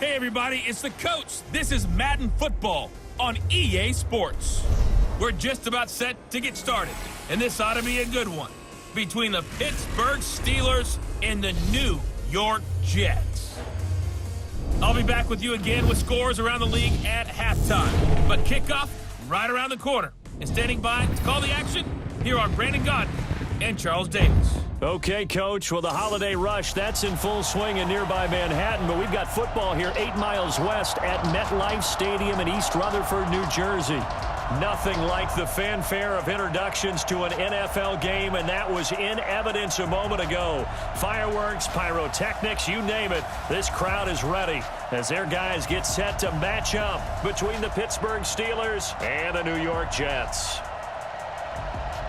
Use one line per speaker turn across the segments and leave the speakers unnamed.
Hey everybody, it's the coach. This is Madden Football on EA Sports. We're just about set to get started, and this ought to be a good one between the Pittsburgh Steelers and the New York Jets. I'll be back with you again with scores around the league at halftime, but kickoff right around the corner. And standing by to call the action, here are Brandon Gaudin and Charles Davis.
Okay, Coach. Well, the holiday rush, that's in full swing in nearby Manhattan, but we've got football here 8 miles west at MetLife Stadium in East Rutherford, New Jersey. Nothing like the fanfare of introductions to an NFL game, and that was in evidence a moment ago. Fireworks, pyrotechnics, you name it. This crowd is ready as their guys get set to match up between the Pittsburgh Steelers and the New York Jets.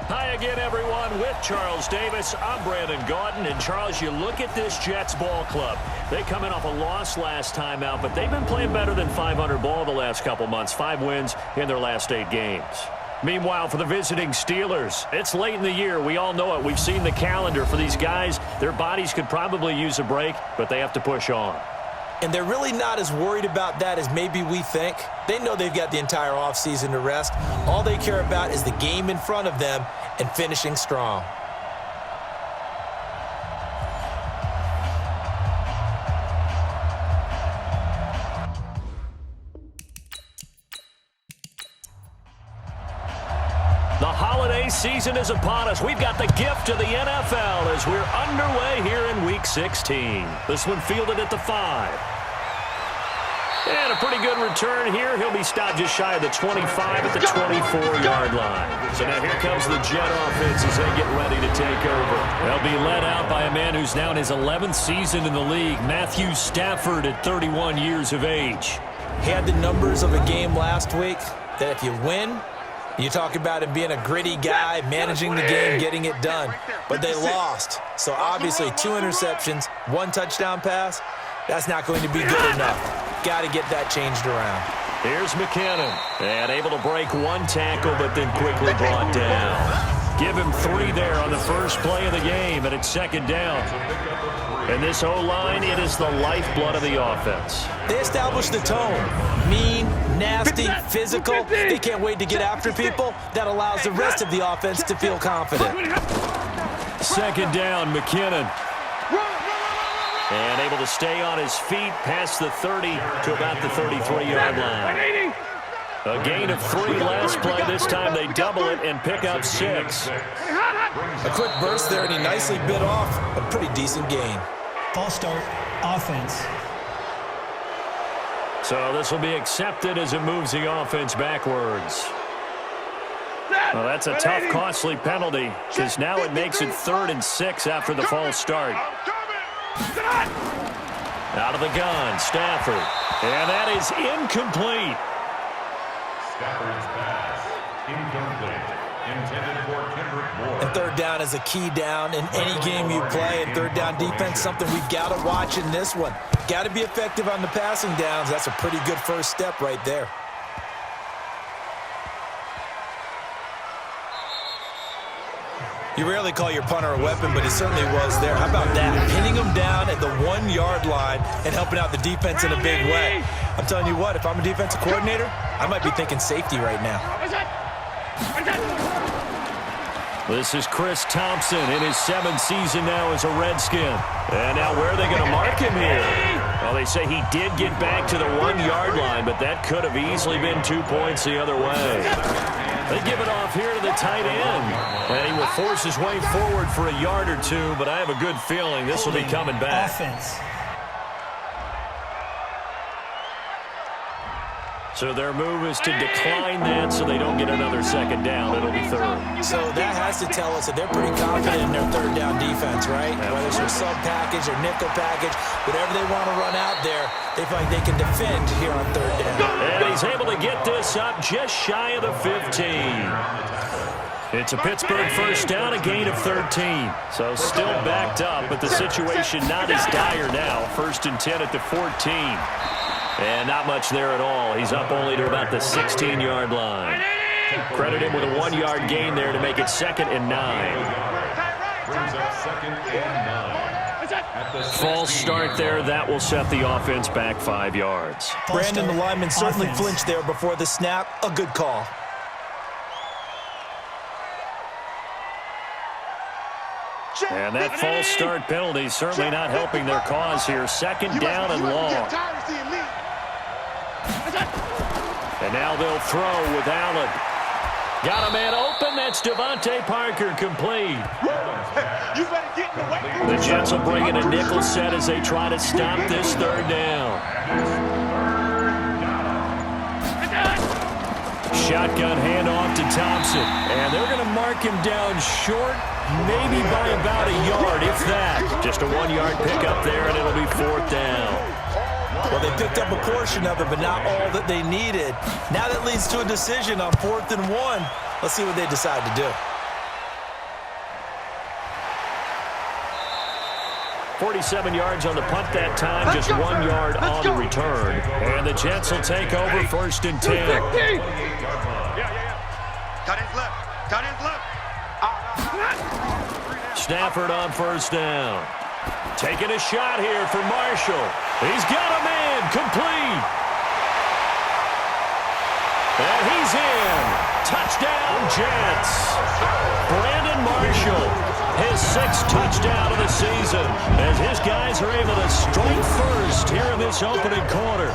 Hi again, everyone, with Charles Davis. I'm Brandon Gaudin. And, Charles, you look at this Jets ball club. They come in off a loss last time out, but they've been playing better than 500 ball the last couple months. 5 wins in their last 8 games. Meanwhile, for the visiting Steelers, it's late in the year. We all know it. We've seen the calendar for these guys. Their bodies could probably use a break, but they have to push on.
And they're really not as worried about that as maybe we think. They know they've got the entire offseason to rest. All they care about is the game in front of them and finishing strong.
The holiday season is upon us. We've got the gift of the NFL as we're underway here in Week 16. This one fielded at the 5. And a pretty good return here. He'll be stopped just shy of the 25 at the 24-yard line. So now here comes the Jet offense as they get ready to take over. They'll be led out by a man who's now in his 11th season in the league, Matthew Stafford at 31 years of age.
He had the numbers of a game last week that if you win, you talk about him being a gritty guy, managing the game, getting it done. But they lost. So obviously 2 interceptions, 1 touchdown pass, that's not going to be good enough. Got to get that changed around.
Here's McKinnon. And able to break 1 tackle, but then quickly brought down. Give him 3 there on the first play of the game, and it's 2nd down. And this O-line, it is the lifeblood of the offense.
They established the tone. Mean, nasty, physical. They can't wait to get after people. That allows the rest of the offense to feel confident.
2nd down, McKinnon. And able to stay on his feet past the 30 to about the 33-yard line. A gain of 3 last play. This time they double it and pick up 6.
A quick burst there, and he nicely bit off a pretty decent gain.
False start, offense.
So this will be accepted as it moves the offense backwards. Well, that's a tough, costly penalty because now it makes it 3rd and 6 after the false start. Out of the gun, Stafford. And that is incomplete.
Stafford's pass, incomplete. Intended for Kendrick Moore.
And 3rd down is a key down in any game you play. And 3rd down defense, something we've got to watch in this one. Got to be effective on the passing downs. That's a pretty good first step right there. You rarely call your punter a weapon, but he certainly was there. How about that? Pinning him down at the 1-yard line and helping out the defense in a big way. I'm telling you what, if I'm a defensive coordinator, I might be thinking safety right now.
This is Chris Thompson in his 7th season now as a Redskin. And now where are they going to mark him here? Well, they say he did get back to the 1-yard line, but that could have easily been 2 points the other way. They give it off here to the tight end. And he will force his way forward for a yard or 2, but I have a good feeling this will be coming back.
Offense.
So their move is to decline that so they don't get another 2nd down. It'll be 3rd.
So that has to tell us that they're pretty confident in their 3rd down defense, right? Whether it's their sub package or nickel package, whatever they want to run out there, they feel like they can defend here on 3rd down.
And he's able to get this up just shy of the 15. It's a Pittsburgh first down, a gain of 13. So still backed up, but the situation not as dire now. 1st and 10 at the 14. And not much there at all. He's up only to about the 16-yard line. Credit him with a 1-yard gain there to make it 2nd and 9.
Brings up 2nd and 9.
False start there. That will set the offense back 5 yards.
Brandon, the lineman certainly flinched there before the snap. A good call.
And that false start penalty certainly not helping their cause here. Second down and long. And now they'll throw with Allen. Got a man open. That's Devontae Parker, complete. The Jets will bring in a nickel set as they try to stop this third down. Shotgun handoff to Thompson. And they're going to mark him down short, maybe by about a yard, if that. Just a 1-yard pickup there, and it'll be fourth down.
Well, they picked up a portion of it, but not all that they needed. Now that leads to a decision on 4th and 1. Let's see what they decide to do.
47 yards on the punt that time, just 1 yard on the return. And the Jets will take over 1st and 10.
Cut his left. Cut his left.
Stafford on 1st down. Taking a shot here for Marshall. He's got a man, complete. And he's in. Touchdown, Jets. Brandon Marshall, his 6th touchdown of the season, as his guys are able to strike first here in this opening quarter.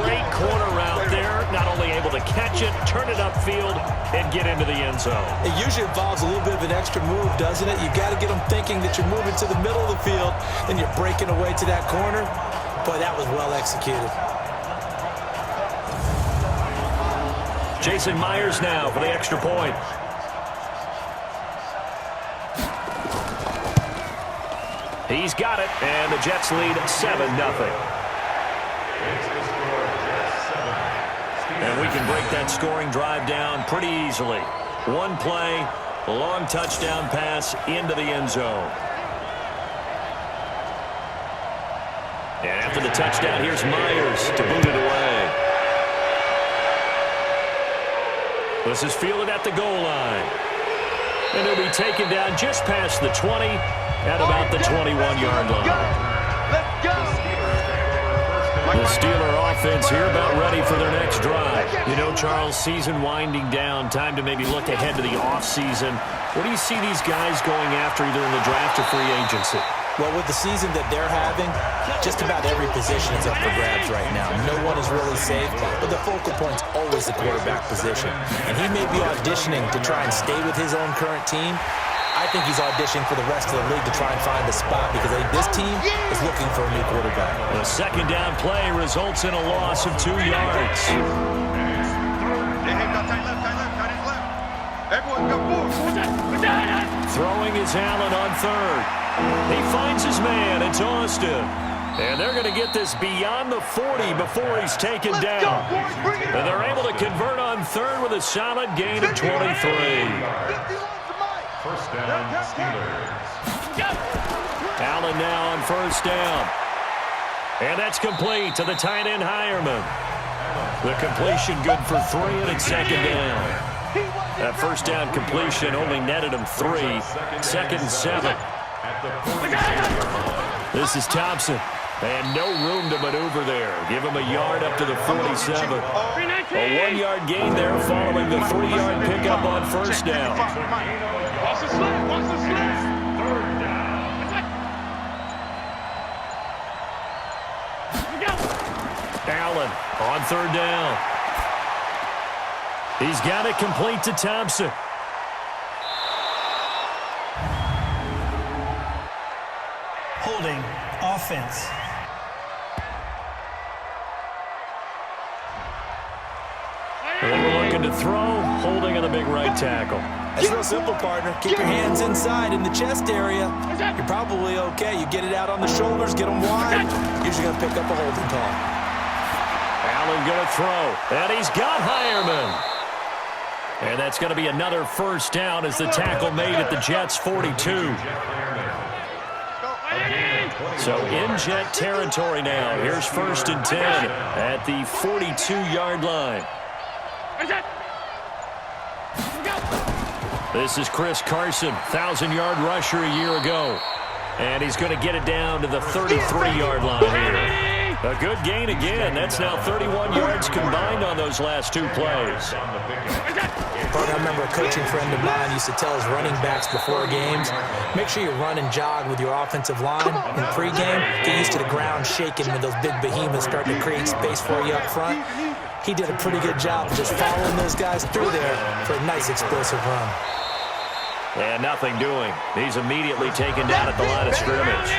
Great corner route there, not only able to catch it, turn it upfield, and get into the end zone.
It usually involves a little bit of an extra move, doesn't it? You've got to get them thinking that you're moving to the middle of the field, then you're breaking away to that corner. Boy, that was well executed.
Jason Myers now for the extra point. He's got it, and the Jets lead 7-0. And we can break that scoring drive down pretty easily. One play, long touchdown pass into the end zone. And after the touchdown, here's Myers to boot it away. This is fielded at the goal line. And he'll be taken down just past the 20 at about the 21-yard line.
Let's go.
The Steeler offense here about ready for their next drive. You know, Charles, season winding down, time to maybe look ahead to the offseason. What do you see these guys going after either in the draft or free agency?
Well, with the season that they're having, just about every position is up for grabs right now. No one is really safe, but the focal point's always the quarterback position. And he may be auditioning to try and stay with his own current team. I think he's auditioning for the rest of the league to try and find a spot because I think this team is looking for a new quarterback.
The second down play results in a loss of 2 yards. Throwing is Allen on 3rd. He finds his man. It's Austin. And they're going to get this beyond the 40 before he's taken down. And they're able to convert on 3rd with a solid gain of 23.
First down, Steelers.
Allen now on 1st down. And that's complete to the tight end, Hireman. The completion good for 3, and it's 2nd down. That 1st down completion only netted him 3. 2nd and 7. This is Thompson. And no room to maneuver there. Give him a yard up to the 47. A 1-yard gain there following the 3-yard pickup on 1st down. Allen on 3rd down. He's got it complete to Thompson.
Holding offense.
They were looking to throw, holding on the big right tackle.
It's real simple, partner. Keep your hands inside in the chest area. You're probably okay. You get it out on the shoulders, get them wide. Usually going to pick up a holding call.
Allen going to throw, and he's got Hireman. And that's going to be another 1st down as the tackle made at the Jets' 42. So in Jet territory now. Here's 1st and 10 at the 42-yard line. This is Chris Carson, 1,000-yard rusher a year ago. And he's going to get it down to the 33-yard line here. A good gain again. That's now 31 yards combined on those last two plays.
I remember a coaching friend of mine used to tell his running backs before games, make sure you run and jog with your offensive line in pregame. Get used to the ground shaking when those big behemoths start to create space for you up front. He did a pretty good job of just following those guys through there for a nice explosive run.
And nothing doing. He's immediately taken down at the line of scrimmage.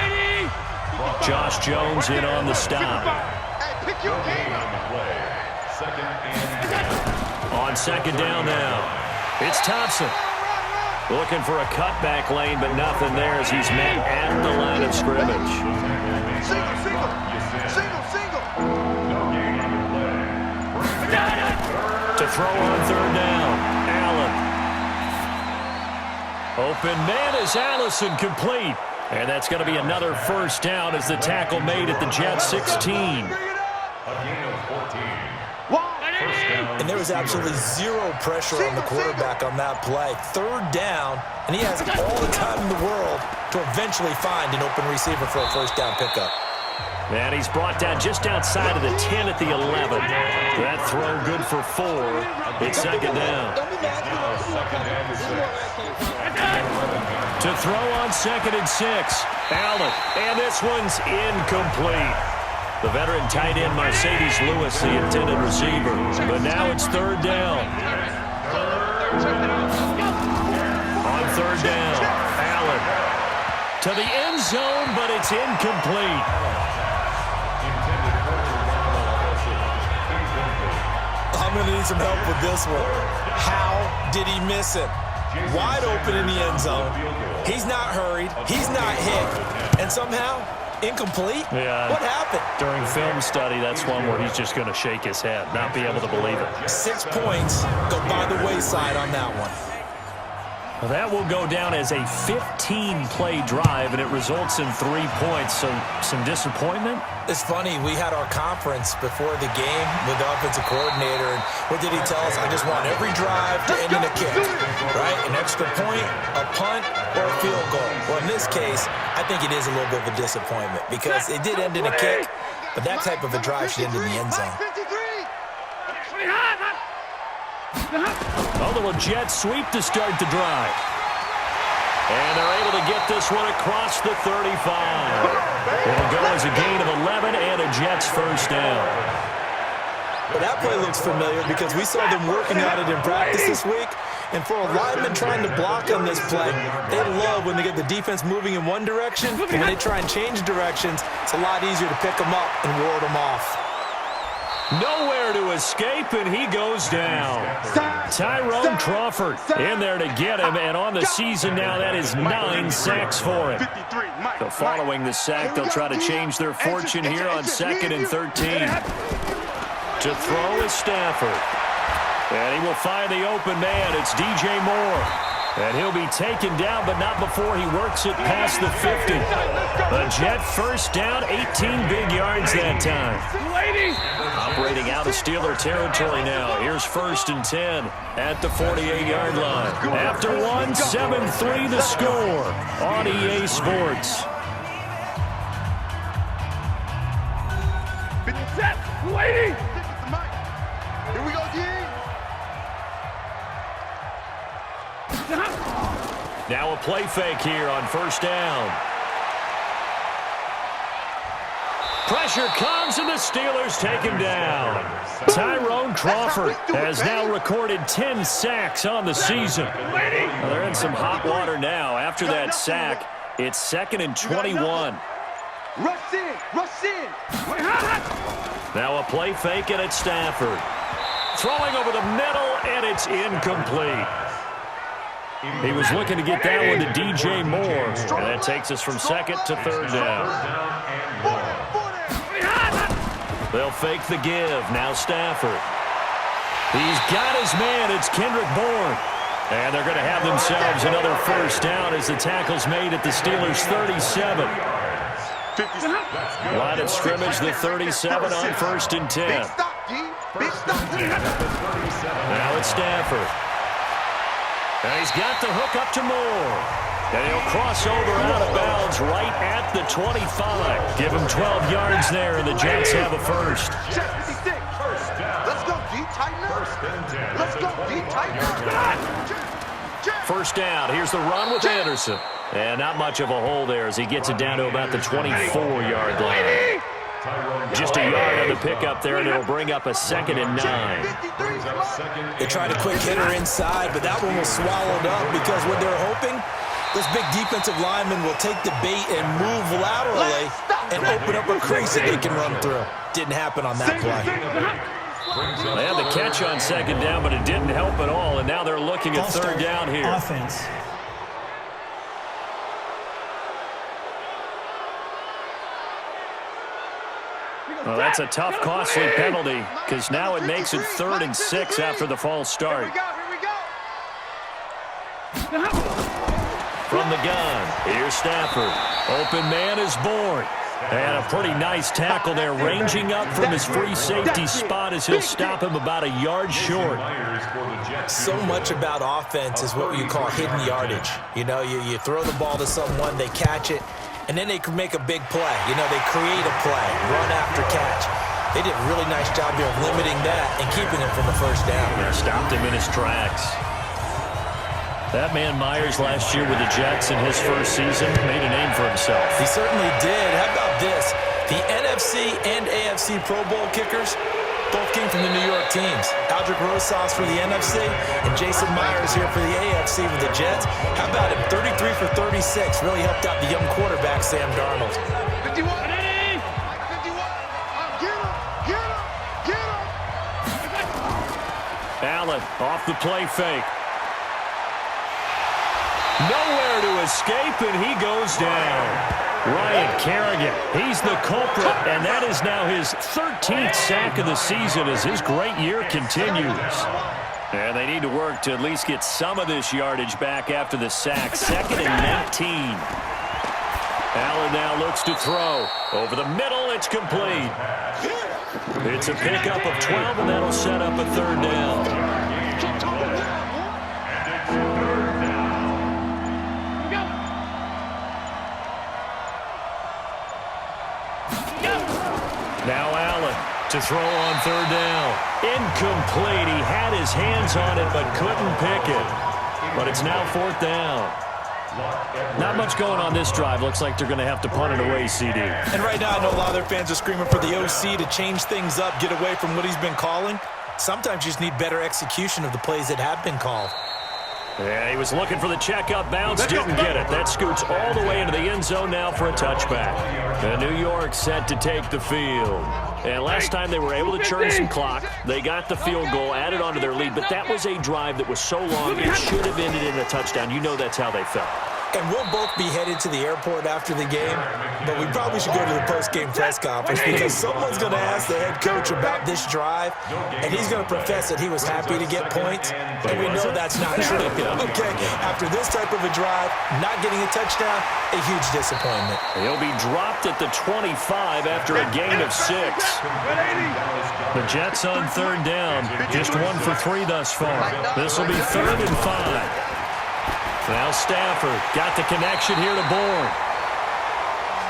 Josh Jones in on the stop. On second down now, it's Thompson. Looking for a cutback lane, but nothing there as he's met at the line of scrimmage. To throw on third down, Allen. Open man is Allison, complete. And that's going to be another first down as the tackle made at the Jets 16.
And there was absolutely zero pressure on the quarterback on that play. Third down, and he has all the time in the world to eventually find an open receiver for a first down pickup.
And he's brought down just outside of the 10 at the 11. That throw good for 4. It's second down. To throw on 2nd and 6. Allen, and this one's incomplete. The veteran tight end Mercedes Lewis, the intended receiver. But now it's third down. On third down, Allen. To the end zone, but it's incomplete.
I'm going to need some help with this one. How did he miss it? Wide open in the end zone. He's not hurried. He's not hit. And somehow, incomplete?
Yeah.
What happened?
During film study, that's one where he's just going to shake his head, not be able to believe it.
6 points go by the wayside on that one.
Well, that will go down as a 15-play drive, and it results in 3 points. So some disappointment?
It's funny. We had our conference before the game with the offensive coordinator, and what did he tell us? I just want every drive to end in a kick, right? An extra point, a punt, or a field goal. Well, in this case, I think it is a little bit of a disappointment because it did end in a kick, but that type of a drive should end in the end zone.
A little jet sweep to start the drive. And they're able to get this one across the 35. It'll go as a gain of 11 and a Jets first down.
Well, that play looks familiar because we saw them working at it in practice this week. And for a lineman trying to block on this play, they love when they get the defense moving in one direction. And when they try and change directions, it's a lot easier to pick them up and ward them off.
Nowhere to escape, and he goes down. Tyrone Crawford in there to get him, and on the season now, that is 9 sacks for him. So following the sack, they'll try to change their fortune here on 2nd and 13. To throw is Stafford. And he will find the open man. It's DJ Moore. And he'll be taken down, but not before he works it past the 50. A Jet first down, 18 big yards that time. Operating out of Steeler territory now. Here's 1st and 10 at the 48-yard line. After one, 7-3 the score on EA Sports.
Set, waiting. Here we go, D.
Now a play fake here on 1st down. Pressure comes, and the Steelers take him down. Tyrone Crawford has now recorded 10 sacks on the season. Well, they're in some hot water now. After that sack, it's 2nd and 21.
Rush in, rush in.
Now a play fake, and it's Stafford. Throwing over the middle, and it's incomplete. He was looking to get that one to DJ Moore, and that takes us from 2nd to 3rd down. They'll fake the give. Now Stafford. He's got his man. It's Kendrick Bourne. And they're going to have themselves another first down as the tackle's made at the Steelers' 37. Line of scrimmage, the 37 on 1st and 10. Now it's Stafford. And he's got the hook up to Moore. And he'll cross over out of bounds right at the 25. Give him 12 yards there, and the Jets have a first.
Check 56. Let's go deep, tighten up. Let's go deep, tighten up.
First down. Here's the run with Anderson. And not much of a hole there as he gets it down to about the 24-yard line. Just a yard on the pickup there, and it'll bring up a 2nd and 9.
They tried a quick hitter inside, but that one was swallowed up because what they're hoping, this big defensive lineman will take the bait and move laterally and open up a crease that they can run through. Didn't happen on that play.
They had the catch on 2nd down, but it didn't help at all, and now they're looking at 3rd down here.
Offense.
Well, that's a tough, costly penalty because now it makes it 3rd and 6 after the false start. From the gun, here's Stafford. Open man is born. And a pretty nice tackle there, ranging up from his free safety spot as he'll stop him about a yard short.
So much about offense is what you call hidden yardage. You know, you throw the ball to someone, they catch it, and then they can make a big play. You know, they create a play, run after catch. They did a really nice job here of limiting that and keeping him from the first down.
Yeah, stopped him in his tracks. That man Myers last year with the Jets in his first season made a name for himself.
He certainly did. How about this? The NFC and AFC Pro Bowl kickers both came from the New York teams. Aldrick Rosas for the NFC and Jason Myers here for the AFC with the Jets. How about him? 33 for 36. Really helped out the young quarterback, Sam Darnold.
51. 51. Get him.
Allen off the play fake. Nowhere to escape, and he goes down. Ryan Kerrigan, he's the culprit, and that is now his 13th sack of the season as his great year continues. And they need to work to at least get some of this yardage back after the sack. 2nd and 19. Allen now looks to throw. Over the middle, it's complete. It's a pickup of 12, and that'll set up a 3rd down. Now Allen to throw on 3rd down. Incomplete. He had his hands on it but couldn't pick it. But it's now 4th down. Not much going on this drive. Looks like they're going to have to punt it away, CD.
And right now I know a lot of their fans are screaming for the OC to change things up, get away from what he's been calling. Sometimes you just need better execution of the plays that have been called.
Yeah, he was looking for the check-up bounce, didn't get it. That scoots all the way into the end zone now for a touchback. And New York set to take the field. And last time they were able to churn some clock. They got the field goal, added on to their lead, but that was a drive that was so long it should have ended in a touchdown. You know that's how they felt.
And we'll both be headed to the airport after the game, but we probably should go to the post-game press conference because someone's going to ask the head coach about this drive, and he's going to profess that he was happy to get points, and we know that's not true. Okay, after this type of a drive, not getting a touchdown, a huge disappointment.
He'll be dropped at the 25 after a gain of 6. The Jets on 3rd down, just 1 for 3 thus far. This will be 3rd and 5. Now Stafford got the connection here to Bourne.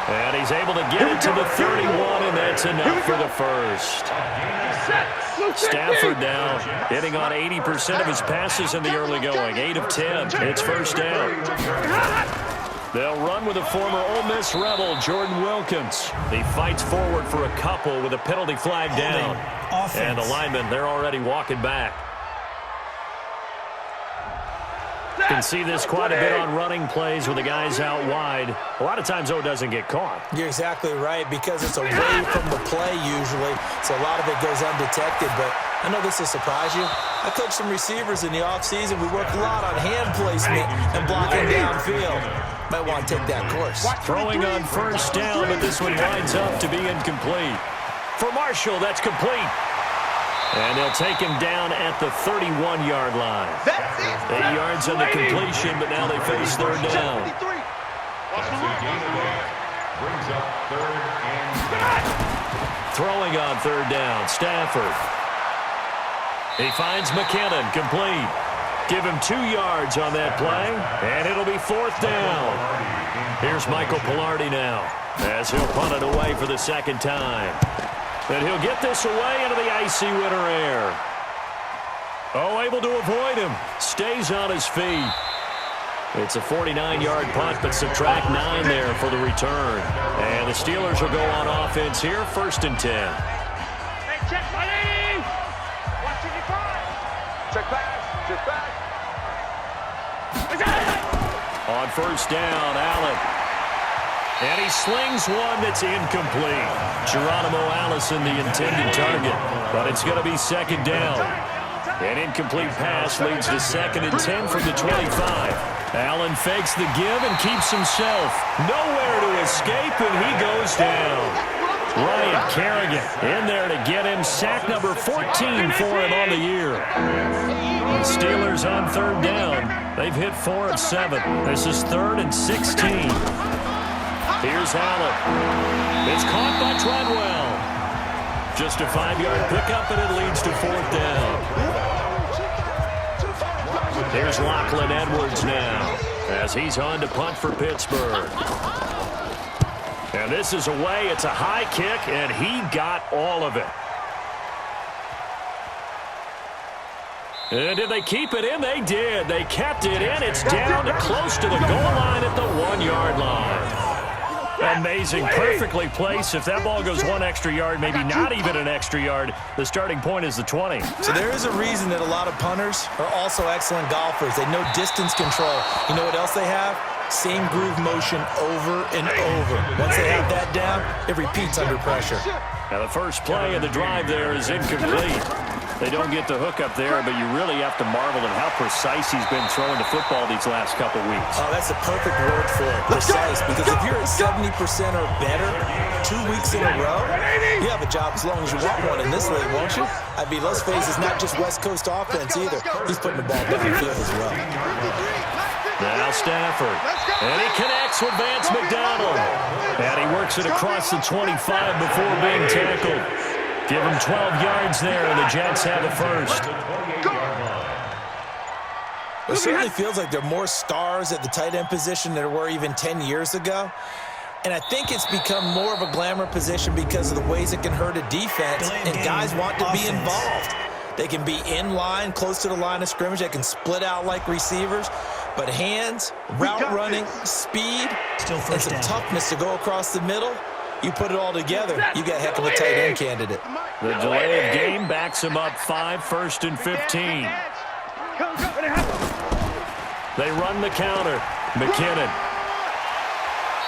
And he's able to get it to the 31, and that's enough for the first. Stafford now hitting on 80% of his passes in the early going. 8 of 10. It's 1st down. They'll run with a former Ole Miss Rebel, Jordan Wilkins. He fights forward for a couple with a penalty flag down. And the linemen, they're already walking back. You can see this quite a bit on running plays with the guys out wide. A lot of times, though, it doesn't get caught.
You're exactly right because it's away from the play usually, so a lot of it goes undetected. But I know this will surprise you. I coached some receivers in the offseason. We work a lot on hand placement and blocking downfield. Might want to take that course.
Throwing on 1st down, but this one winds up to be incomplete. For Marshall, that's complete. And they'll take him down at the 31-yard line. 8 yards on the completion, but now they face 3rd down. Throwing on 3rd down, Stafford. He finds McKinnon, complete. Give him 2 yards on that play, and it'll be 4th down. Here's Michael Pilardi now, as he'll punt it away for the 2nd time. And he'll get this away into the icy winter air. Oh, able to avoid him. Stays on his feet. It's a 49-yard punt, but subtract 9 there for the return. And the Steelers will go on offense here, 1st and 10.
Hey, check, buddy! 125! Check back. Check back.
On 1st down, Allen. And he slings one that's incomplete. Geronimo Allison, the intended target. But it's going to be 2nd down. An incomplete pass leads to 2nd and 10 from the 25. Allen fakes the give and keeps himself. Nowhere to escape, and he goes down. Ryan Kerrigan in there to get him. Sack number 14 for him on the year. The Steelers on 3rd down. They've hit 4 of 7. This is 3rd and 16. Here's Allen. It's caught by Treadwell. Just a 5-yard pickup, and it leads to 4th down. Here's Lachlan Edwards now, as he's on to punt for Pittsburgh. And this is away. It's a high kick, and he got all of it. And did they keep it in? They did. They kept it in. It's down to close to the goal line at the 1-yard line. Amazing. Perfectly placed. If that ball goes 1 extra yard, maybe not even an extra yard, the starting point is the 20.
So there is a reason that a lot of punters are also excellent golfers. They know distance control. You know what else they have? Same groove motion over and over. Once they have that down, it repeats under pressure.
Now the first play of the drive there is incomplete. They don't get the hook up there, but you really have to marvel at how precise he's been throwing the football these last couple weeks.
Oh, that's the perfect word for it, precise. Because if you're at 70% or better 2 weeks in a row, you have a job as long as you want one in this league, won't you? I mean, let's face it, it's not just West Coast offense either. He's putting the ball downfield as well.
Now Stafford. And he connects with Vance McDonald. And he works it across the 25 before being tackled. Give him 12 yards there, and the Jets have it first.
It certainly feels like there are more stars at the tight end position than there were even 10 years ago. And I think it's become more of a glamour position because of the ways it can hurt a defense, and guys want to be involved. They can be in line, close to the line of scrimmage. They can split out like receivers. But hands, route running, speed, and some toughness to go across the middle, you put it all together, you got a heck of a tight end candidate.
The delay of game backs him up 5, 1st and 15. They run the counter. McKinnon.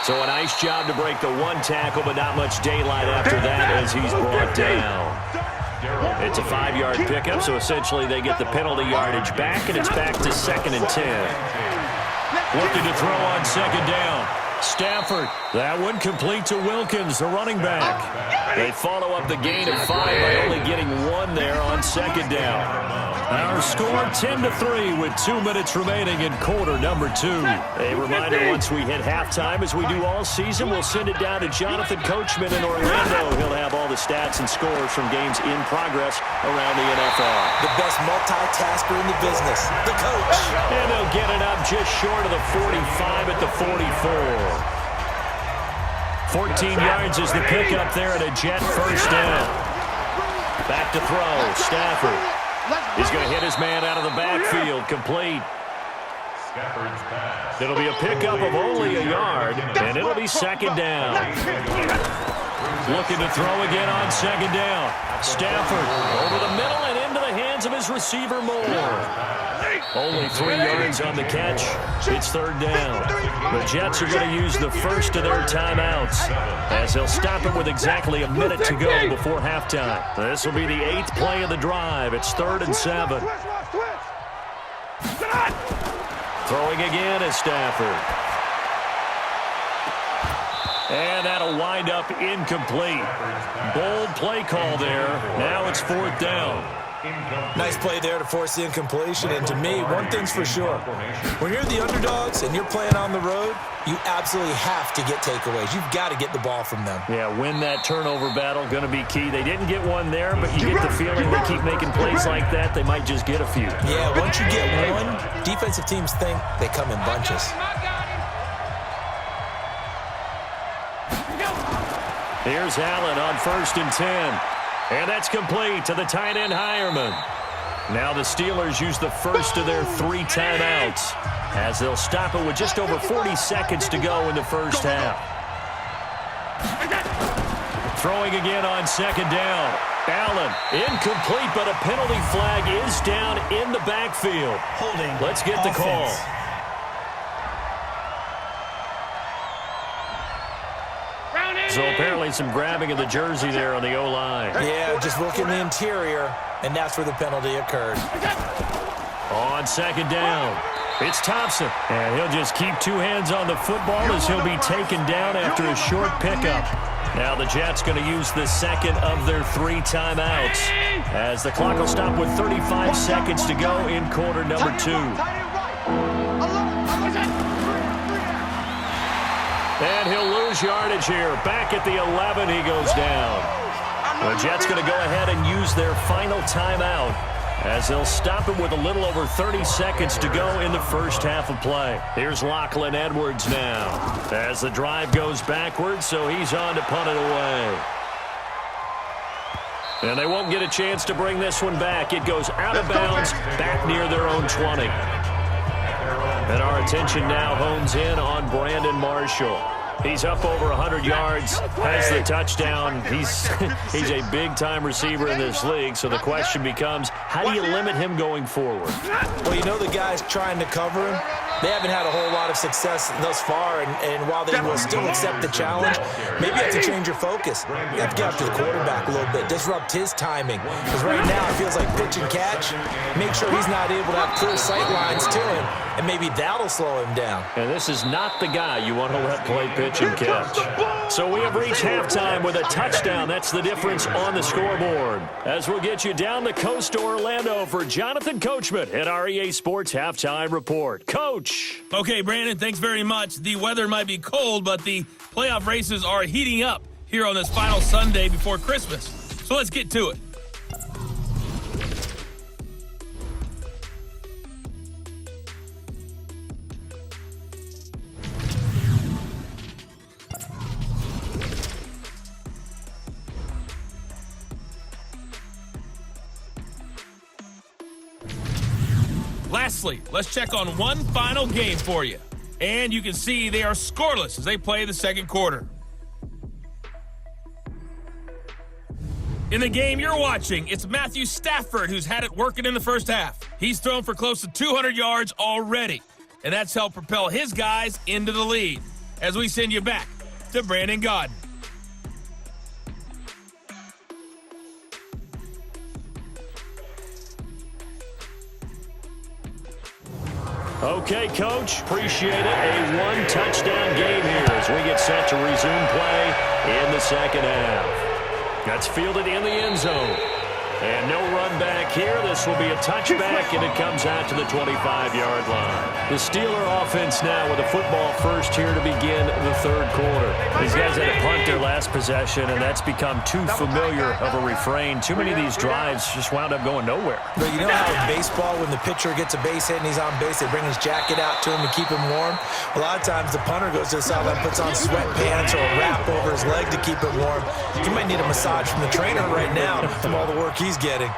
So a nice job to break the 1 tackle, but not much daylight after that as he's brought down. It's a 5-yard pickup, so essentially they get the penalty yardage back, and it's back to 2nd and 10. Looking to throw on 2nd down. Stafford, that one complete to Wilkins, the running back. They follow up the gain of 5 by only getting 1 there on 2nd down. Our score 10-3 with 2 minutes remaining in quarter number 2. A reminder, once we hit halftime, as we do all season, we'll send it down to Jonathan Coachman in Orlando. He'll have all the stats and scores from games in progress around the NFL.
The best multitasker in the business, the coach.
And they'll get it up just short of the 45 at the 44. 14 yards is the pickup there at a Jet 1st down. Back to throw, Stafford. He's going to hit his man out of the backfield, complete. It'll be a pickup of only a yard, and it'll be 2nd down. Looking to throw again on 2nd down. Stafford over the middle and into the hands of his receiver Moore. Only 3 yards on the catch. It's 3rd down. The Jets are going to use the first of their timeouts as they'll stop it with exactly a minute to go before halftime. This will be the 8th play of the drive. It's 3rd and 7. Throwing again is Stafford. And that'll wind up incomplete. Bold play call there. Now it's 4th down.
Nice play there to force the incompletion. And to me, one thing's for sure. When you're the underdogs and you're playing on the road, you absolutely have to get takeaways. You've got to get the ball from them.
Yeah, win that turnover battle, going to be key. They didn't get one there, but you get the feeling they keep making plays like that, they might just get a few.
Yeah, once you get one, defensive teams think they come in bunches.
Here's Allen on 1st and 10. And that's complete to the tight end, Hireman. Now the Steelers use the first of their 3 timeouts as they'll stop it with just over 40 seconds to go in the first half. Throwing again on 2nd down. Allen, incomplete, but a penalty flag is down in the backfield.
Holding.
Let's get the call. So apparently some grabbing of the jersey there on the O-line.
Yeah, just working the interior, and that's where the penalty occurred.
On 2nd down, it's Thompson. And he'll just keep 2 hands on the football as he'll be taken down after a short pickup. Now the Jets going to use the second of their 3 timeouts as the clock will stop with 35 seconds to go in quarter number 2. And he'll lose yardage here. Back at the 11, he goes down. The Jets going to go ahead and use their final timeout as they'll stop it with a little over 30 seconds to go in the first half of play. Here's Lachlan Edwards now as the drive goes backwards, so he's on to punt it away. And they won't get a chance to bring this one back. It goes out of bounds, back near their own 20. And our attention now hones in on Brandon Marshall. He's up over 100 yards, has the touchdown. He's a big-time receiver in this league, so the question becomes, how do you limit him going forward?
Well, you know the guys trying to cover him, they haven't had a whole lot of success thus far, and while they will still accept the challenge, maybe you have to change your focus. You have to get up to the quarterback a little bit, disrupt his timing, because right now it feels like pitch and catch. Make sure he's not able to have clear sight lines to him, and maybe that'll slow him down.
And this is not the guy you want to let play pitch and catch. So we have reached halftime with a touchdown. That's the difference on the scoreboard. As we'll get you down the coast to Orlando for Jonathan Coachman at our EA Sports Halftime Report. Coach.
Okay, Brandon, thanks very much. The weather might be cold, but the playoff races are heating up here on this final Sunday before Christmas. So let's get to it. Lastly, let's check on one final game for you. And you can see they are scoreless as they play the second quarter. In the game you're watching, it's Matthew Stafford who's had it working in the first half. He's thrown for close to 200 yards already, and that's helped propel his guys into the lead. As we send you back to Brandon Gaudin.
Okay, Coach, appreciate it. A one-touchdown game here as we get set to resume play in the second half. That's fielded in the end zone. And no run back here. This will be a touchback, and it comes out to the 25-yard line. The Steeler offense now with a football first here to begin the third quarter. These guys had to punt their last possession, and that's become too familiar of a refrain. Too many of these drives just wound up going nowhere.
But you know how in baseball, when the pitcher gets a base hit and he's on base, they bring his jacket out to him to keep him warm? A lot of times the punter goes to the sideline, puts on sweatpants or a wrap over his leg to keep it warm. You might need a massage from the trainer right now from all the work he's getting.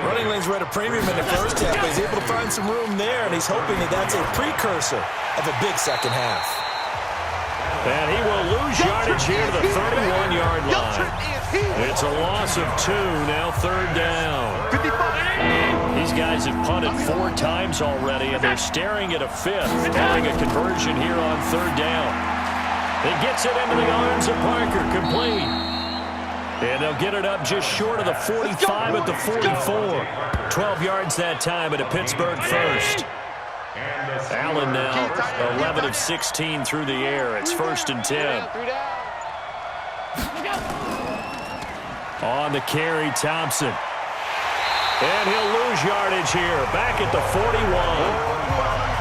Running lanes were at a premium in the first half, but he's able to find some room there, and he's hoping that that's a precursor of a big second half.
And he will lose yardage here to the 31-yard line. It's a loss of 2, now third down. These guys have punted 4 times already, and they're staring at a 5th, having a conversion here on third down. It gets it into the arms of Parker, complete. And they'll get it up just short of the 45 at the 44. 12 yards that time at a Pittsburgh first. Allen now 11 of 16 through the air. It's 1st and 10. On the carry, Thompson. And he'll lose yardage here, back at the 41.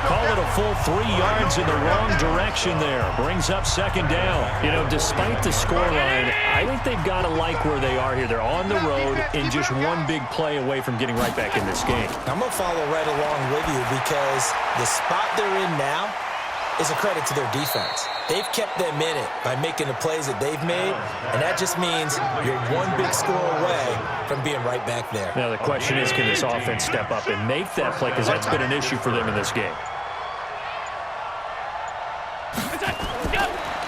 Call it a full 3 yards in the wrong direction there. Brings up second down. You know, despite the scoreline, I think they've got to like where they are here. They're on the road and just one big play away from getting right back in this game.
I'm going to follow right along with you because the spot they're in now is a credit to their defense. They've kept them in it by making the plays that they've made, and that just means you're one big score away from being right back there.
Now the question is, can this offense step up and make that play, because that's been an issue for them in this game.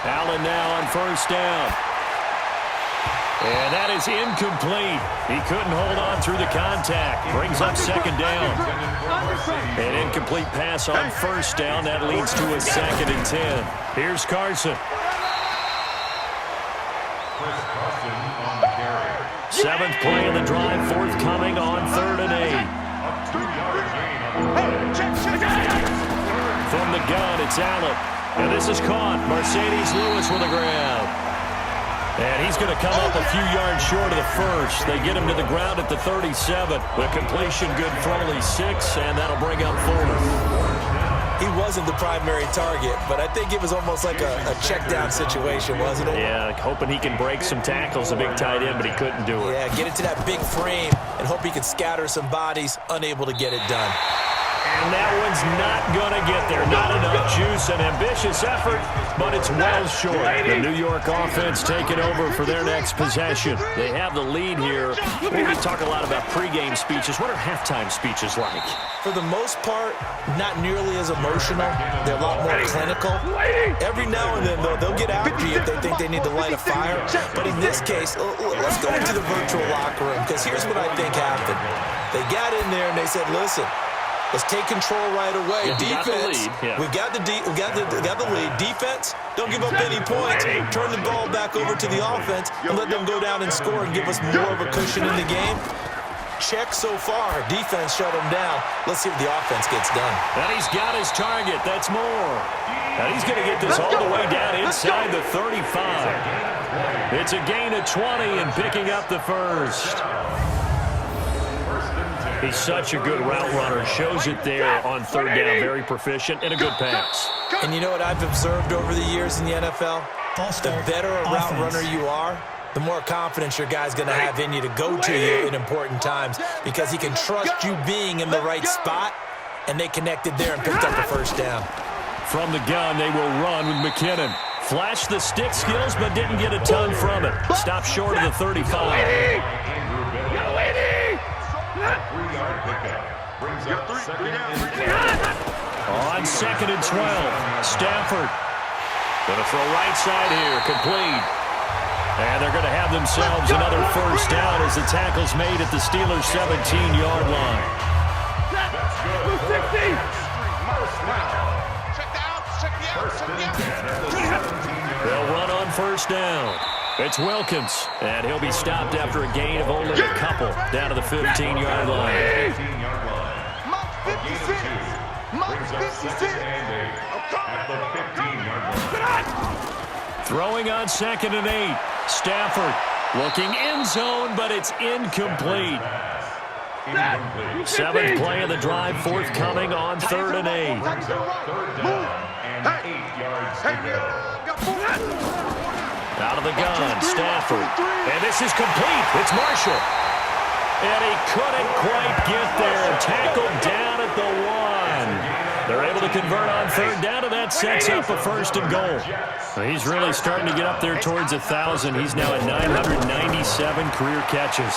Allen now on first down. And that is incomplete. He couldn't hold on through the contact. Brings up second down. An incomplete pass on first down. That leads to a 2nd and 10. Here's Carson.
On the carry.
7th play of the drive, forthcoming on 3rd and 8.
A 2-yard gain on the play.
From the gun, it's Allen. And this is caught. Mercedes Lewis with a grab. And he's going to come up a few yards short of the first. They get him to the ground at the 37. The completion good for only 6, and that'll bring up 4th.
He wasn't the primary target, but I think it was almost like a check down situation, wasn't it?
Yeah, hoping he can break some tackles, a big tight end, but he couldn't do it.
Yeah, get it to that big frame and hope he can scatter some bodies, unable to get it done.
And that one's not going to get there. Not enough juice. An ambitious effort, but it's well short. The New York offense taking over for their next possession. They have the lead here. We talk a lot about pregame speeches. What are halftime speeches like?
For the most part, not nearly as emotional. They're a lot more clinical. Every now and then, though, they'll get after you if they think they need to light a fire. But in this case, let's go into the virtual locker room, because here's what I think happened. They got in there and they said, listen, let's take control right away.
Yeah,
defense, we've got the lead. Defense, don't give up any points. Turn the ball back over to the offense and let them go down and score and give us more of a cushion in the game. Check so far. Defense shut him down. Let's see what the offense gets done.
And he's got his target. That's more. And he's going to get this all the way down inside the 35. It's a gain of 20 and picking up the first. He's such a good route runner. Shows it there on 3rd down. Very proficient and a good pass.
And you know what I've observed over the years in the NFL? The better a route runner you are, the more confidence your guy's going to have in you to go to you in important times, because he can trust you being in the right spot, and they connected there and picked up the first down.
From the gun, they will run with McKinnon. Flashed the stick skills, but didn't get a ton from it. Stopped short of the 35.
A 3-yard pickup brings up 2nd and 10.
On 2nd and 12, Stafford going to throw right side here, complete. And they're going to have themselves another first down as the tackle's made at the Steelers' 17-yard line.
That's good. First and 10 at the 17-yard.
They'll run on first down. It's Wilkins, and he'll be stopped after a gain of only a couple down to the 15-yard line.
15-yard line. Brings up 2nd and 8 at the 15-yard line.
Throwing on 2nd and 8. Stafford looking end zone, but it's incomplete. 7th play of the drive, forthcoming on 3rd and 8.
Brings up 3rd down and 8 yards to go.
Out of the gun, Stafford. And this is complete. It's Marshall. And he couldn't quite get there. Tackled down at the 1. They're able to convert on 3rd down, and that sets up a 1st and goal. He's really starting to get up there towards 1,000. He's now at 997 career catches.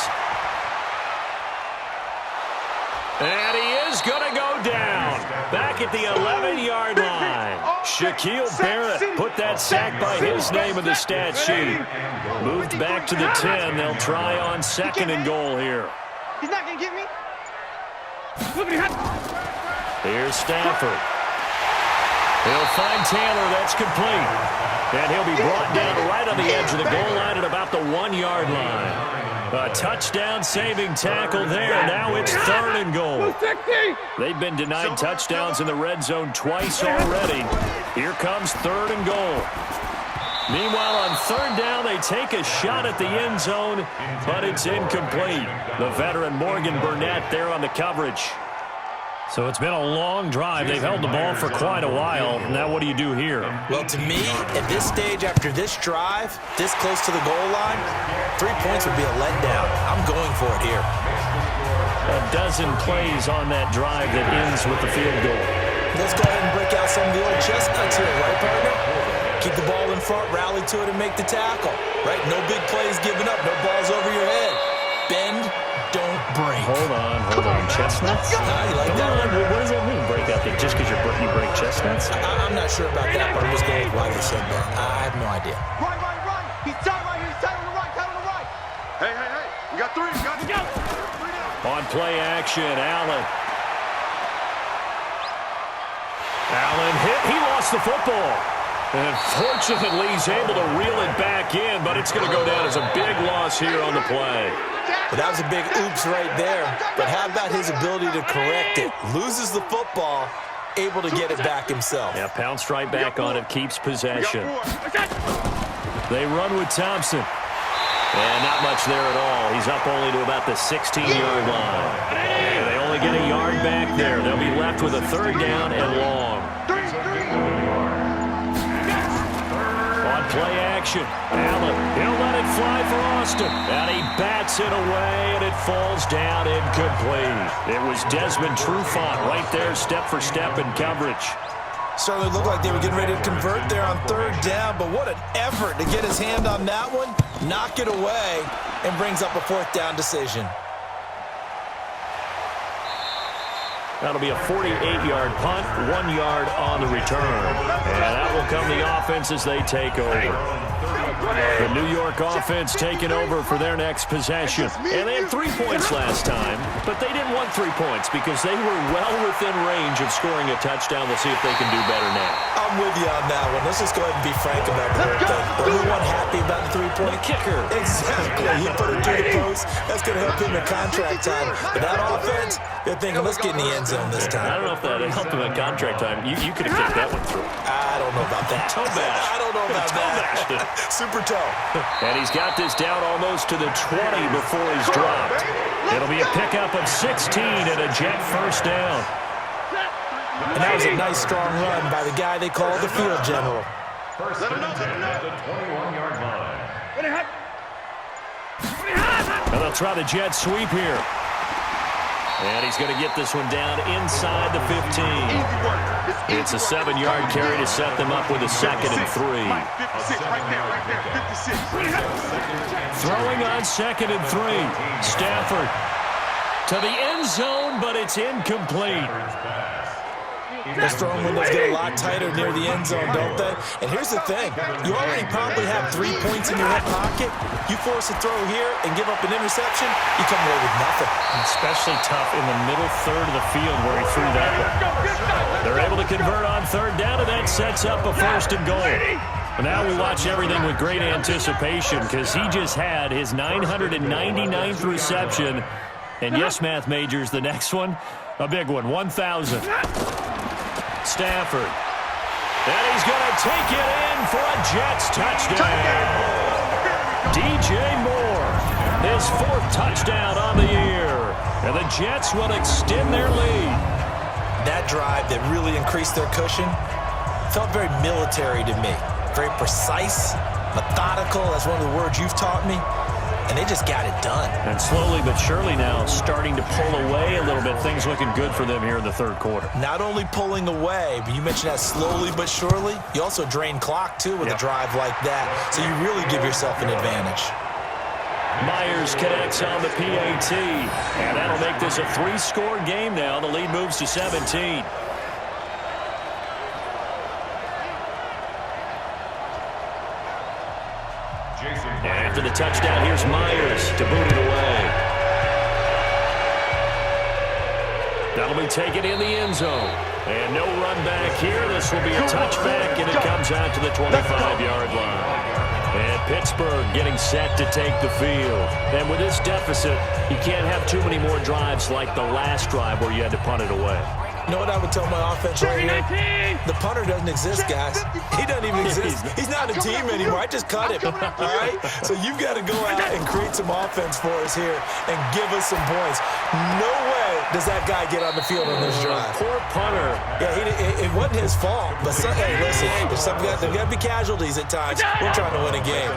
And he is going to go down. Back at the 11-yard line. Shaquille Barrett put that sack by his name in the stat sheet. Moved back to the 10. They'll try on 2nd and goal here.
He's not going to get me.
Here's Stafford. He'll find Taylor. That's complete. And he'll be brought down right on the edge of the goal line at about the 1-yard line. A touchdown-saving tackle there. Now it's 3rd and goal. They've been denied touchdowns in the red zone twice already. Here comes 3rd and goal. Meanwhile, on third down, they take a shot at the end zone, but it's incomplete. The veteran Morgan Burnett there on the coverage. So it's been a long drive. They've held the ball for quite a while. Now what do you do here?
Well, to me, at this stage after this drive, this close to the goal line, 3 points would be a letdown. I'm going for it here.
A dozen plays on that drive that ends with the field goal.
Let's go ahead and break out some of the old chestnuts here, right, partner? Keep the ball in front, rally to it, and make the tackle. Right? No big plays given up, no balls over your head. Bend, don't break.
Hold on. Chestnuts?
You like that one?
What does that mean, break out there? Just because you break chestnuts?
I'm not sure about that, but I'm just going with why they said that. I have no idea.
Right. He's tied right here. He's tied on the right. Hey. We got three. Go.
On play action, Allen. Allen hit. He lost the football. And fortunately, he's able to reel it back in, but it's going to go down as a big loss here on the play.
But that was a big oops right there. But how about his ability to correct it? Loses the football, able to get it back himself.
Yeah, pounced right back on it, keeps possession. They run with Thompson. And not much there at all. He's up only to about the 16-yard line. And they only get a yard back there. They'll be left with a third down and long. On play action, Allen, he'll let it fly for Austin. And he bats it away, and it falls down incomplete. It was Desmond Trufant right there, step for step in coverage.
Certainly looked like they were getting ready to convert there on third down, but what an effort to get his hand on that one, knock it away, and brings up a fourth down decision.
That'll be a 48-yard punt, 1 yard on the return. And that will come the offense as they take over. The New York offense taking over for their next possession. And they had 3 points last time, but they didn't want 3 points because they were well within range of scoring a touchdown. We'll see if they can do better now.
I'm with you on that one. Let's just go ahead and be frank about the whole thing. Everyone happy about the 3-point?
The kicker.
Exactly. He put it through the post. That's going to help him in contract time. But that offense, they're thinking, let's get in the end zone this time.
I don't know if that helped him in contract time. You could have kicked that one through.
I don't know about that.
Toe bash.
I don't know about that. Super toe.
And he's got this down almost to the 20 before he's dropped. It'll be a pickup of 16 and a Jet first down.
And that was a nice, strong run by the guy they call the field general.
First and 10 at the 21-yard line.
And they'll try the jet sweep here. And he's going to get this one down inside the 15. It's a 7-yard carry to set them up with a 2nd and 3. Throwing on 2nd and 3. Stafford to the end zone, but it's incomplete.
Those throwing windows get a lot tighter near the end zone, don't they? And here's the thing. You already probably have 3 points in your hip pocket. You force a throw here and give up an interception, you come away with nothing.
Especially tough in the middle third of the field where he threw that one. They're able to convert on third down, and that sets up a 1st and goal. But now we watch everything with great anticipation because he just had his 999th reception. And yes, math majors, the next one, a big one, 1,000. Stafford. And he's going to take it in for a Jets touchdown. DJ Moore, his 4th touchdown on the year. And the Jets will extend their lead.
That drive that really increased their cushion felt very military to me. Very precise, methodical. That's one of the words you've taught me. And they just got it done.
And slowly but surely now starting to pull away a little bit. Things looking good for them here in the third quarter.
Not only pulling away, but you mentioned that slowly but surely. You also drain clock, too, with a drive like that. So you really give yourself an advantage.
Myers connects on the PAT. And that'll make this a 3-score game now. The lead moves to 17. After the touchdown, here's Myers to boot it away. That'll be taken in the end zone. And no run back here. This will be a touchback, and it comes out to the 25-yard line. And Pittsburgh getting set to take the field. And with this deficit, you can't have too many more drives like the last drive where you had to punt it away.
You know what I would tell my offense right here? The punter doesn't exist, guys. He doesn't even exist. He's not a team anymore. I just cut him, all right? So you've got to go out and create some offense for us here and give us some points. No way does that guy get on the field on this drive.
Poor punter.
Yeah, it wasn't his fault. But, hey, listen, there's got to be casualties at times. We're trying to win a game.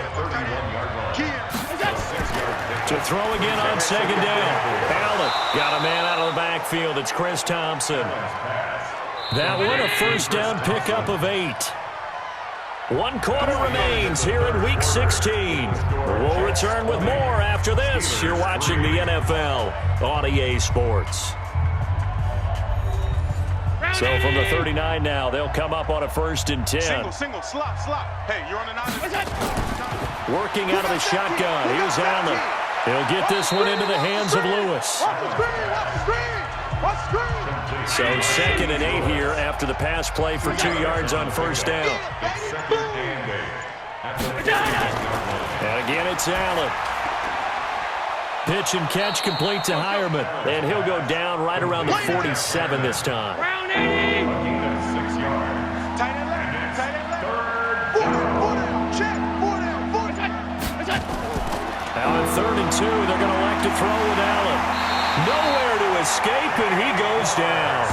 To throw again on second down. Allen got a man out of the backfield. It's Chris Thompson. That one a first down pickup of 8. 1 quarter remains here in Week 16. We'll return with more after this. You're watching the NFL on EA Sports. So from the 39 now, they'll come up on a 1st and 10.
Single, slot. Hey, you're on the 9.
Working out of the shotgun. Here's Allen. He'll get this one into the hands of Lewis. So 2nd and 8 here after the pass play for 2 yards on first down. And again, it's Allen. Pitch and catch complete to Hireman. And he'll go down right around the 47 this time. Now on 3rd and 2, they're going to elect to throw with Allen. Nowhere to escape, and he goes down.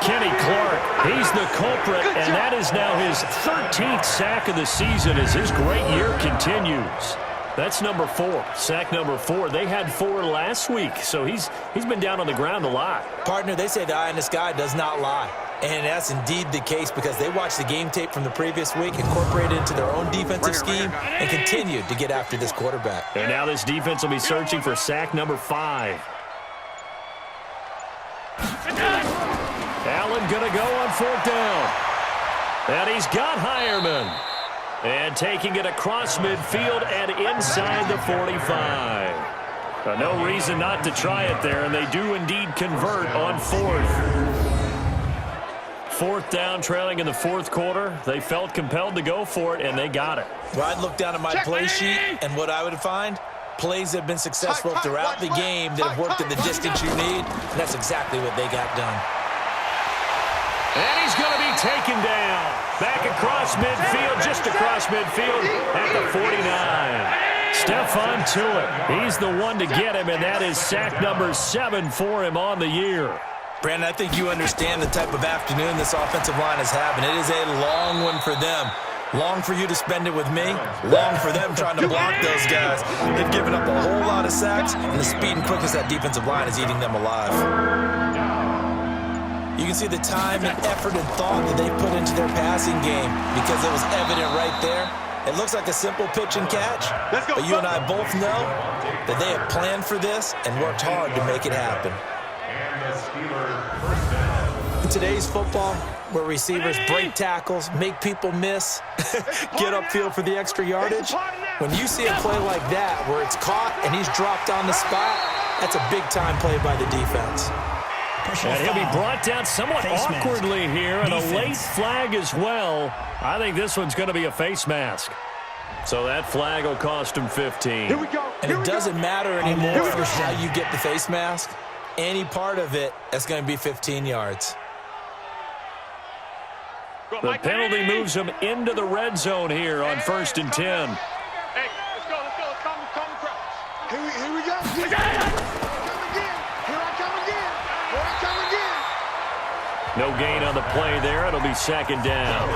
Kenny Clark, he's the culprit, and that is now his 13th sack of the season as his great year continues. That's number 4, sack number 4. They had 4 last week, so he's been down on the ground a lot.
Partner, they say the eye in the sky does not lie. And that's indeed the case because they watched the game tape from the previous week, incorporated it into their own defensive scheme, and continued to get after this quarterback.
And now this defense will be searching for sack number 5. Allen going to go on 4th down. And he's got Hireman. And taking it across midfield and inside the 45. No reason not to try it there, and they do indeed convert on 4th. 4th down, trailing in the 4th quarter. They felt compelled to go for it, and they got it.
Well, I'd look down at my play sheet, and what I would find, plays that have been successful throughout the game that have worked in the distance you need, and that's exactly what they got done.
And he's going to be taken down. Back across midfield, just across midfield at the 49. Stephon Tuitt, he's the one to get him, and that is sack number 7 for him on the year.
Brandon, I think you understand the type of afternoon this offensive line is having. It is a long one for them. Long for you to spend it with me. Long for them trying to block those guys. They've given up a whole lot of sacks, and the speed and quickness of that defensive line is eating them alive. You can see the time and effort and thought that they put into their passing game because it was evident right there. It looks like a simple pitch and catch, but you and I both know that they have planned for this and worked hard to make it happen. In today's football, where receivers break tackles, make people miss, get upfield for the extra yardage, when you see a play like that where it's caught and he's dropped on the spot, that's a big-time play by the defense.
And he'll be brought down somewhat awkwardly here, and a late flag as well. I think this one's going to be a face mask. So that flag will cost him 15.
Here we go.
And it doesn't matter anymore how you get the face mask. Any part of it, that's going to be 15 yards.
The penalty moves him into the red zone here on 1st and 10.
Hey, let's go. Come across. Here we go. Here I come again.
No gain on the play there. It'll be 2nd down.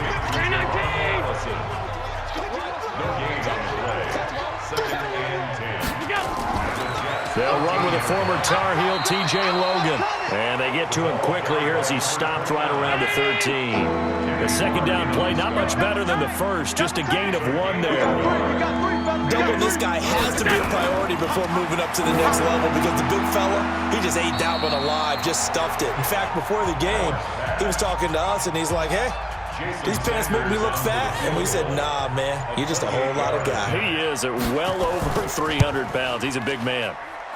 They'll run with a former Tar Heel, T.J. Logan. And they get to him quickly here as he stopped right around the 13. The 2nd down play, not much better than the first, just a gain of 1 there.
Doubling this guy has to be a priority before moving up to the next level because the big fella, he just ate Dalvin alive, just stuffed it. In fact, before the game, he was talking to us, and he's like, hey, these pants make me look fat. And we said, nah, man, you're just a whole lot of guy.
He is at well over 300 pounds. He's a big man.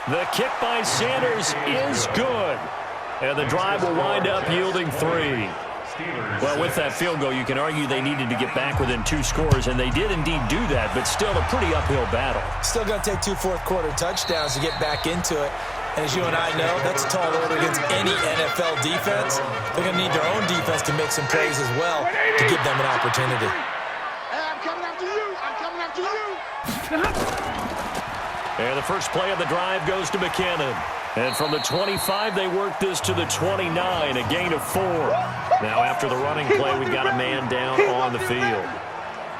The kick by Sanders is good. And the drive will wind up yielding 3. Well, with that field goal, you can argue they needed to get back within 2 scores, and they did indeed do that, but still a pretty uphill battle.
Still going to take 2 fourth-quarter touchdowns to get back into it. And as you and I know, that's a tall order against any NFL defense. They're going to need their own defense to make some plays as well to give them an opportunity.
Hey, I'm coming after you. I'm coming after you.
And the first play of the drive goes to McKinnon. And from the 25, they work this to the 29, a gain of 4. Now after the running play, we've got a man down on the field.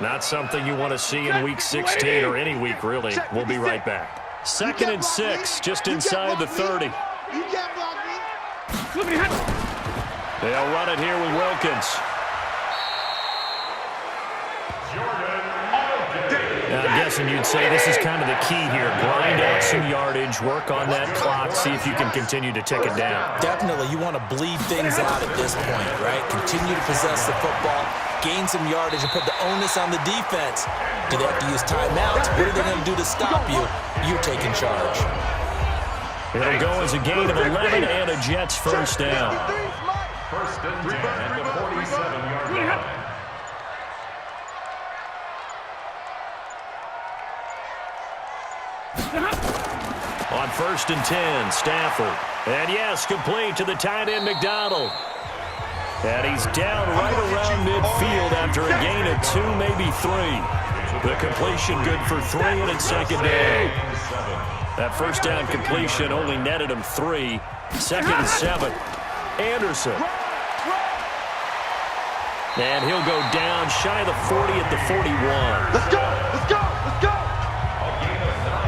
Not something you want to see in Week 16 or any week, really. We'll be right back. 2nd and 6, just inside the 30.
You can't block me.
They'll run it here with Wilkins. Now, I'm guessing you'd say this is kind of the key here. Grind out some yardage, work on that clock, see if you can continue to tick it down.
Definitely, you want to bleed things out at this point, right? Continue to possess the football, gain some yardage, and put the onus on the defense. Do they have to use timeouts? What are they going to do to stop you? You're taking charge.
It'll go as a gain of 11 and a Jets first down.
First and 10 at the 47-yard line.
On 1st and 10, Stafford. And yes, complete to the tight end, McDonald. And he's down right around midfield after a gain of 2, maybe 3. The completion good for 3, and it's 2nd down. That first down completion only netted him 3. 2nd and 7. Anderson. And he'll go down shy of the 40 at the 41.
Let's go. Let's go. Let's go.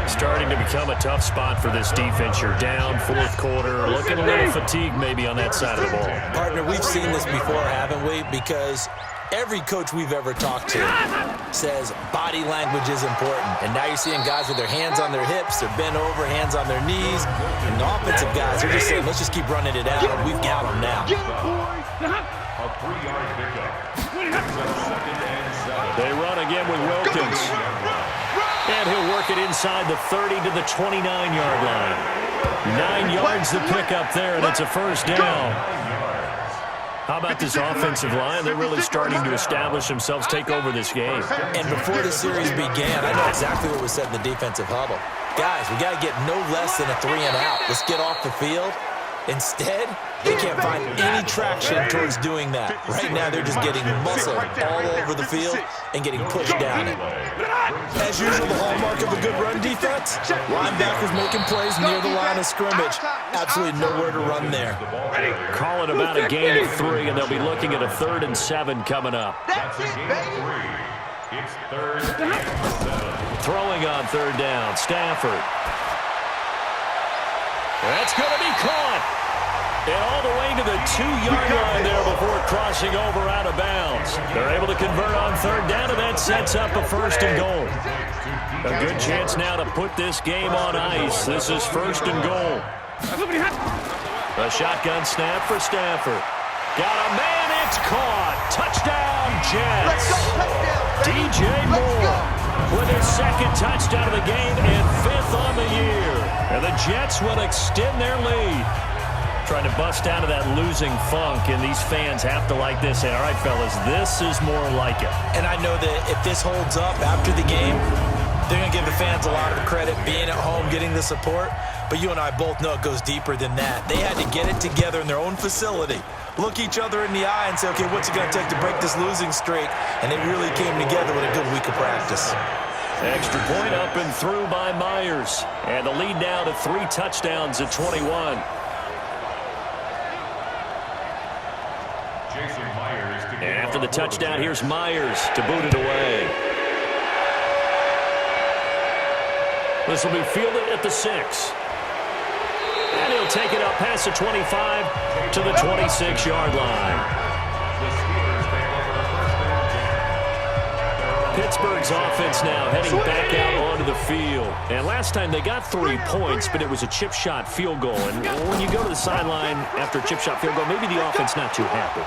Starting to become a tough spot for this defense. You're down 4th quarter, looking a little fatigued maybe on that side of the ball.
Partner, we've seen this before, haven't we? Because every coach we've ever talked to says body language is important. And now you're seeing guys with their hands on their hips, they're bent over, hands on their knees. And the offensive guys are just saying, let's just keep running it out. We've got them now.
A 3-yard pickup.
They run again with Wilkins. And he'll work it inside the 30 to the 29-yard line. 9 yards to pick up there, and it's a first down. How about this offensive line? They're really starting to establish themselves, take over this game.
And before the series began, I know exactly what was said in the defensive huddle. Guys, we got to get no less than a 3 and out. Let's get off the field. Instead, they can't find any traction towards doing that. Right now, they're just getting muscled all over the field and getting pushed down it. As usual, the hallmark of a good run defense, linebackers making plays near the line of scrimmage. Absolutely nowhere to run there.
Call it about a gain of 3, and they'll be looking at a 3rd and 7 coming up.
That's it, baby.
It's 3rd and 7.
Throwing on 3rd down, Stafford. That's going to be caught. And all the way to the 2-yard line there before crossing over out of bounds. They're able to convert on 3rd down, and that sets up a 1st and goal. A good chance now to put this game on ice. This is 1st and goal. A shotgun snap for Stafford. Got a man, it's caught. Touchdown, Jets.
Let's go. Touchdown.
DJ Moore with his 2nd touchdown of the game and 5th on the year. And the Jets will extend their lead. Trying to bust out of that losing funk, and these fans have to like this. Say, all right, fellas, this is more like it.
And I know that if this holds up after the game, they're going to give the fans a lot of credit, being at home, getting the support. But you and I both know it goes deeper than that. They had to get it together in their own facility, look each other in the eye and say, okay, what's it going to take to break this losing streak? And they really came together with a good week of practice.
Extra point up and through by Myers. And the lead now to 3 touchdowns at 21. And after the touchdown, here's Myers to boot it away. This will be fielded at the 6. And he'll take it up past the 25 to the 26-yard line. Pittsburgh's offense now heading back out onto the field. And last time they got 3 points, but it was a chip shot field goal. And when you go to the sideline after a chip shot field goal, maybe the offense not too happy.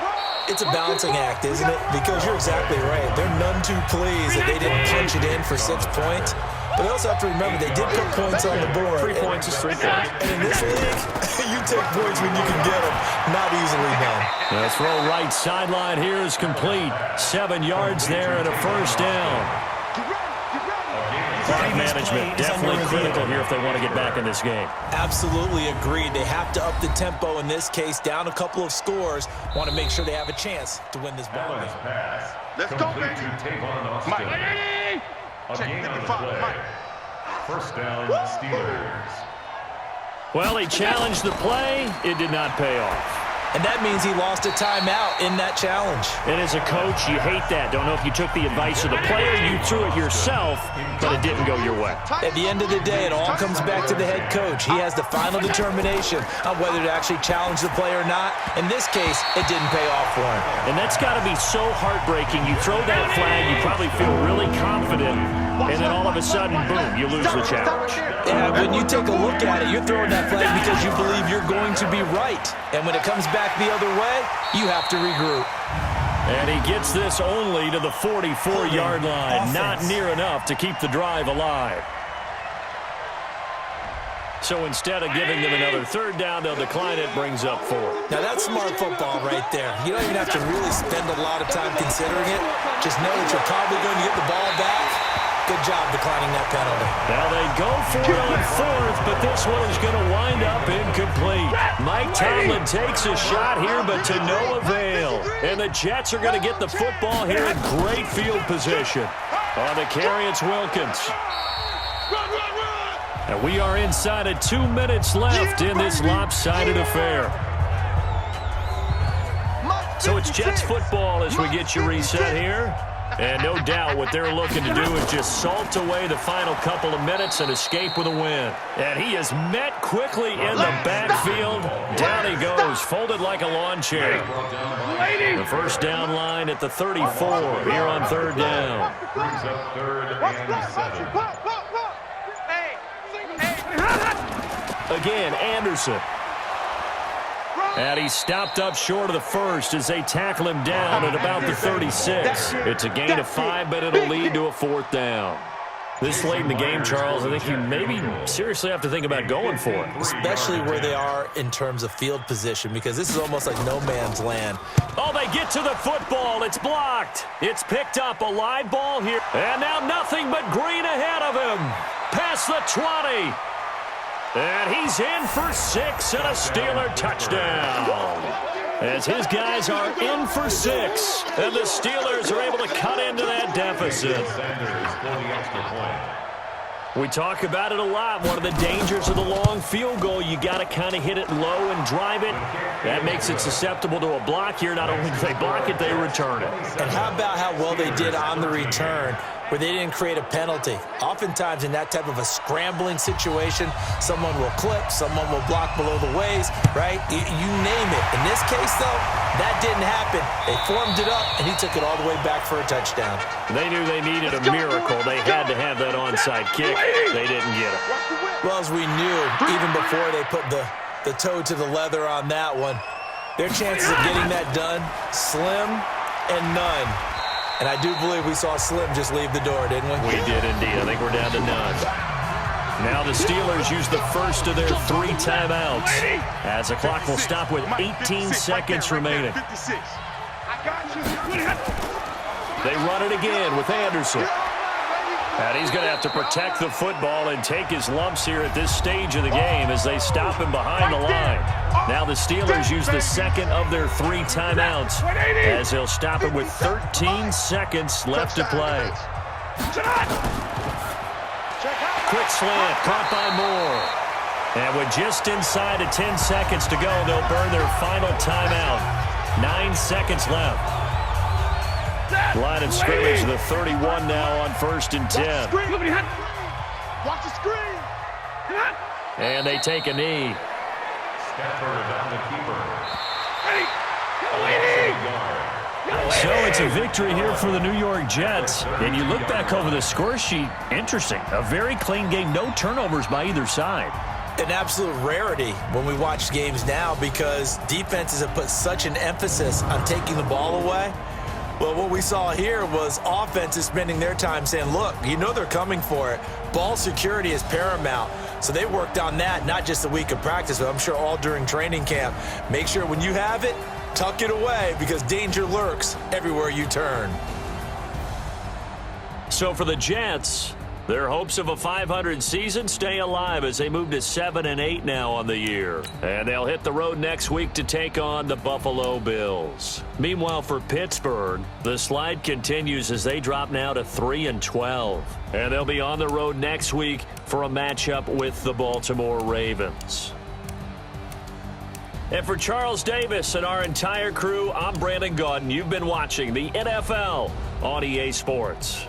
It's a balancing act, isn't it? Because you're exactly right. They're none too pleased that they didn't punch it in for 6 points. But they also have to remember they did put points on the board.
3 points is 3 points.
And in this league, you take points when you can get them. Not easily done.
The throw right sideline here is complete. 7 yards there and a first down. Clock management definitely critical here if they want to get back in this game.
Absolutely agreed. They have to up the tempo in this case, down a couple of scores. Want to make sure they have a chance to win this ball game.
Let's go, baby. Mike.
A gain on the play.
Mike.
First down, Steelers.
Well, he challenged the play. It did not pay off.
And that means he lost a timeout in that challenge.
And as a coach, you hate that. Don't know if you took the advice of the player, you threw it yourself, but it didn't go your way.
At the end of the day, it all comes back to the head coach. He has the final determination on whether to actually challenge the play or not. In this case, it didn't pay off for him.
And that's got to be so heartbreaking. You throw that flag, you probably feel really confident, and then all of a sudden, boom, you lose the challenge.
Yeah, when you take a look at it, you're throwing that flag because you believe you're going to be right. And when it comes back the other way, you have to regroup.
And he gets this only to the 44-yard line. Not near enough to keep the drive alive. So instead of giving them another third down, they'll decline it, brings up 4.
Now that's smart football right there. You don't even have to really spend a lot of time considering it. Just know that you're probably going to get the ball back. Good job declining that penalty.
Now they go for it on 4th, but this one is going to wind up incomplete. Mike Tomlin takes a shot here, but to no avail. And the Jets are going to get the football here in great field position. On the carry, it's Wilkins. And we are inside of 2 minutes left in this lopsided affair. So it's Jets football as we get you reset here. And no doubt what they're looking to do is just salt away the final couple of minutes and escape with a win. And he is met quickly in the backfield. Down he goes, folded like a lawn chair. The first down line at the 34 here on 3rd down.
Brings up 3rd and 7.
Again, Anderson. And he's stopped up short of the first as they tackle him down at about the 36. It's a gain of 5, but it'll lead to a 4th down. This late in the game, Charles, I think you maybe seriously have to think about going for it.
Especially where they are in terms of field position, because this is almost like no man's land.
Oh, they get to the football. It's blocked. It's picked up, a live ball here. And now nothing but green ahead of him. Past the 20. And he's in for 6 and a Steeler touchdown. As his guys are in for 6, and the Steelers are able to cut into that deficit. We talk about it a lot. One of the dangers of the long field goal, you got to kind of hit it low and drive it. That makes it susceptible to a block here. Not only do they block it, they return it.
And how about how well they did on the return, where they didn't create a penalty? Oftentimes in that type of a scrambling situation, someone will clip, someone will block below the waist, right? You name it. In this case, though, that didn't happen. They formed it up, and he took it all the way back for a touchdown.
They knew they needed a miracle. They had to have that onside kick. They didn't get it.
Well, as we knew, even before they put the toe to the leather on that one, their chances of getting that done, slim and none. And I do believe we saw Slim just leave the door, didn't we?
We did indeed. I think we're down to none. Now the Steelers use the first of their 3 timeouts, as the clock will stop with 18 seconds remaining. They run it again with Anderson. And he's going to have to protect the football and take his lumps here at this stage of the game as they stop him behind the line. Now the Steelers use the second of their 3 timeouts as they'll stop it with 13 seconds left to play. Quick slant, caught by Moore. And with just inside of 10 seconds to go, they'll burn their final timeout. 9 seconds left. Line of scrimmage, the 31 now on 1st and 10.
Watch the screen.
And they take a knee. So it's a victory here for the New York Jets. And you look back over the score sheet, interesting. A very clean game, no turnovers by either side.
An absolute rarity when we watch games now, because defenses have put such an emphasis on taking the ball away. Well, what we saw here was offenses spending their time saying, look, you know they're coming for it. Ball security is paramount. So they worked on that, not just a week of practice, but I'm sure all during training camp. Make sure when you have it, tuck it away, because danger lurks everywhere you turn.
So for the Jets, Their hopes of a 500 season stay alive as they move to 7-8 now on the year. And they'll hit the road next week to take on the Buffalo Bills. Meanwhile, for Pittsburgh, the slide continues as they drop now to 3-12. And they'll be on the road next week for a matchup with the Baltimore Ravens. And for Charles Davis and our entire crew, I'm Brandon Gaudin. You've been watching the NFL on EA Sports.